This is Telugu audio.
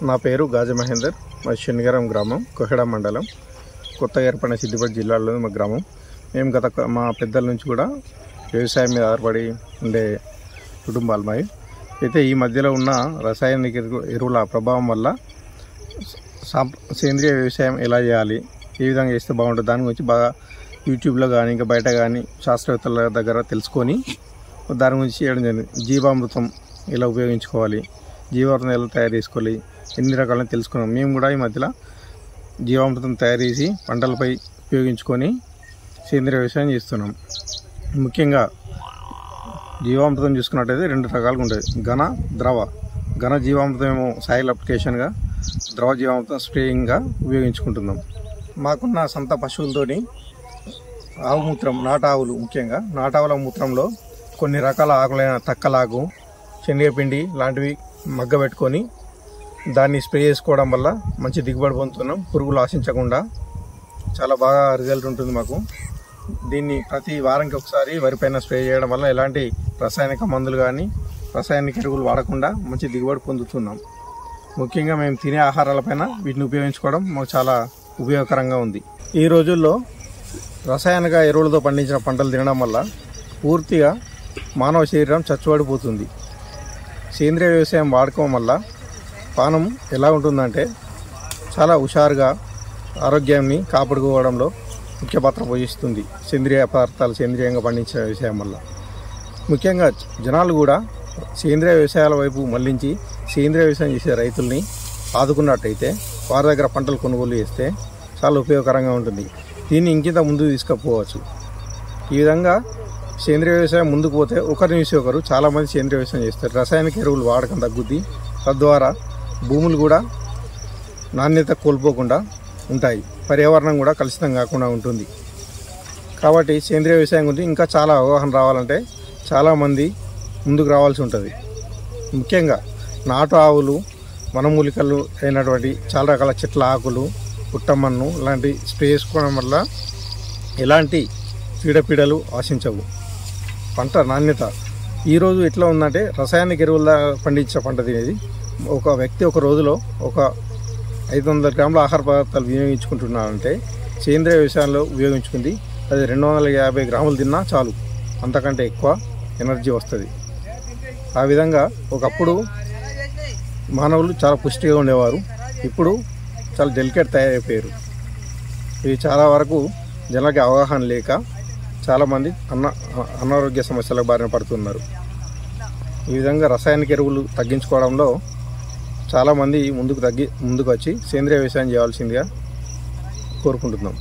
నా పేరు గాజ మహేందర్. మా శనిగరం గ్రామం, కొహెడ మండలం, కొత్తగా ఏర్పడిన సిద్దిపేట జిల్లాలోని మా గ్రామం. మేము మా పెద్దల నుంచి కూడా వ్యవసాయం మీద ఆధారపడి ఉండే కుటుంబాలు మావి. అయితే ఈ మధ్యలో ఉన్న రసాయనిక ఎరువుల ప్రభావం వల్ల సేంద్రియ వ్యవసాయం ఎలా చేయాలి, ఏ విధంగా చేస్తే బాగుంటుంది, దాని గురించి బాగా యూట్యూబ్లో కానీ ఇంకా బయట కానీ శాస్త్రవేత్తల దగ్గర తెలుసుకొని దాని గురించి చేయడం జరిగింది. జీవామృతం ఎలా ఉపయోగించుకోవాలి, జీవామృతం ఎలా తయారు చేసుకోవాలి, ఎన్ని రకాలని తెలుసుకున్నాం. మేము కూడా ఈ మధ్యలో జీవామృతం తయారు చేసి పంటలపై ఉపయోగించుకొని సేంద్రియ వ్యవసాయం చేస్తున్నాం. ముఖ్యంగా జీవామృతం చూసుకున్నట్టయితే 2 రకాలుగా ఉంటుంది: ఘన, ద్రవ. ఘన జీవామృతం ఏమో సాయిల్ అప్లికేషన్గా, ద్రవ జీవామృతం స్ప్రేయింగ్గా ఉపయోగించుకుంటున్నాం. మాకున్న సొంత పశువులతోని ఆవు మూత్రం, నాటావులు, ముఖ్యంగా నాటావుల మూత్రంలో కొన్ని రకాల ఆకులైన తక్కలాకు, శనగపిండి లాంటివి మగ్గబెట్టుకొని దాన్ని స్ప్రే చేసుకోవడం వల్ల మంచి దిగుబడి పొందుతున్నాం. పురుగులు ఆశించకుండా చాలా బాగా రిజల్ట్ ఉంటుంది మాకు. దీన్ని ప్రతి వారానికి ఒకసారి వరిపైన స్ప్రే చేయడం వల్ల ఎలాంటి రసాయనిక మందులు కానీ రసాయనిక ఎరువులు వాడకుండా మంచి దిగుబడి పొందుతున్నాం. ముఖ్యంగా మేము తినే ఆహారాలపైన వీటిని ఉపయోగించుకోవడం మాకు చాలా ఉపయోగకరంగా ఉంది. ఈ రోజుల్లో రసాయనిక ఎరువులతో పండించిన పంటలు తినడం వల్ల పూర్తిగా మానవ శరీరం చచ్చుబడిపోతుంది. సేంద్రియ వ్యవసాయం వాడకం వల్ల పానం ఎలా ఉంటుందంటే చాలా హుషారుగా ఆరోగ్యాన్ని కాపాడుకోవడంలో ముఖ్య పాత్ర పోషిస్తుంది. సేంద్రియ పదార్థాలు సేంద్రియంగా పండించిన వ్యవసాయం వల్ల ముఖ్యంగా జనాలు కూడా సేంద్రియ వ్యవసాయాల వైపు మళ్లించి సేంద్రియ వ్యవసాయం చేసే రైతుల్ని ఆదుకున్నట్టయితే వారి దగ్గర పంటలు కొనుగోలు చేస్తే చాలా ఉపయోగకరంగా ఉంటుంది. దీన్ని ఇంకింత ముందుకు తీసుకుపోవచ్చు. ఈ విధంగా సేంద్రియ వ్యవసాయం ముందుకు పోతే ఒకరి నుంచి ఒకరు చాలామంది సేంద్రియ వ్యవసాయం చేస్తారు. రసాయనిక ఎరువులు వాడకం తగ్గుద్ది. తద్వారా భూములు కూడా నాణ్యత కోల్పోకుండా ఉంటాయి, పర్యావరణం కూడా కలుషితం కాకుండా ఉంటుంది. కాబట్టి సేంద్రియ వ్యవసాయం గురించి ఇంకా చాలా అవగాహన రావాలంటే చాలామంది ముందుకు రావాల్సి ఉంటుంది. ముఖ్యంగా నాటు ఆవులు, వనమూలికలు అయినటువంటి చాలా రకాల చెట్ల ఆకులు, పుట్టమన్ను లాంటి స్ప్రే చేసుకోవడం వల్ల ఎలాంటి చీడపీడలు ఆశించవు. పంట నాణ్యత ఈరోజు ఎట్లా ఉందంటే రసాయనిక ఎరువుల పండించిన పంట తినేది ఒక వ్యక్తి ఒక రోజులో ఒక 500 గ్రాముల ఆహార పదార్థాలు వినియోగించుకుంటున్నారంటే సేంద్రియ వ్యవసాయంలో ఉపయోగించుకుంది అది 250 గ్రాములు తిన్నా చాలు, అంతకంటే ఎక్కువ ఎనర్జీ వస్తుంది. ఆ విధంగా ఒకప్పుడు మానవులు చాలా పుష్టిగా ఉండేవారు, ఇప్పుడు చాలా డెలికేట్ తయారైపోయారు. ఇది చాలా వరకు జనాలకి అవగాహన లేక చాలామంది అనారోగ్య సమస్యలకు బారిన పడుతున్నారు. ఈ విధంగా రసాయనిక ఎరువులు తగ్గించుకోవడంలో చాలామంది ముందుకు వచ్చి సేంద్రియ వ్యవసాయం చేయాల్సిందిగా కోరుకుంటున్నాం.